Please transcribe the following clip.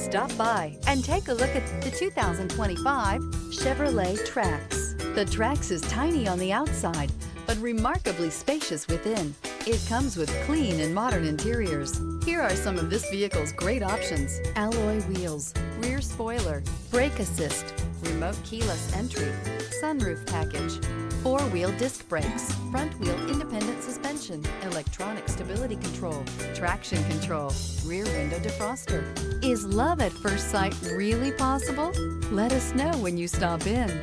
Stop by and take a look at the 2025 Chevrolet Trax. The Trax is tiny on the outside, but remarkably spacious within. It comes with clean and modern interiors. Here are some of this vehicle's great options: alloy wheels, rear spoiler, brake assist, remote keyless entry, sunroof package, four-wheel disc brakes, front-wheel independent suspension, electronic stability control, traction control, rear window defroster. Is love at first sight really possible? Let us know when you stop in.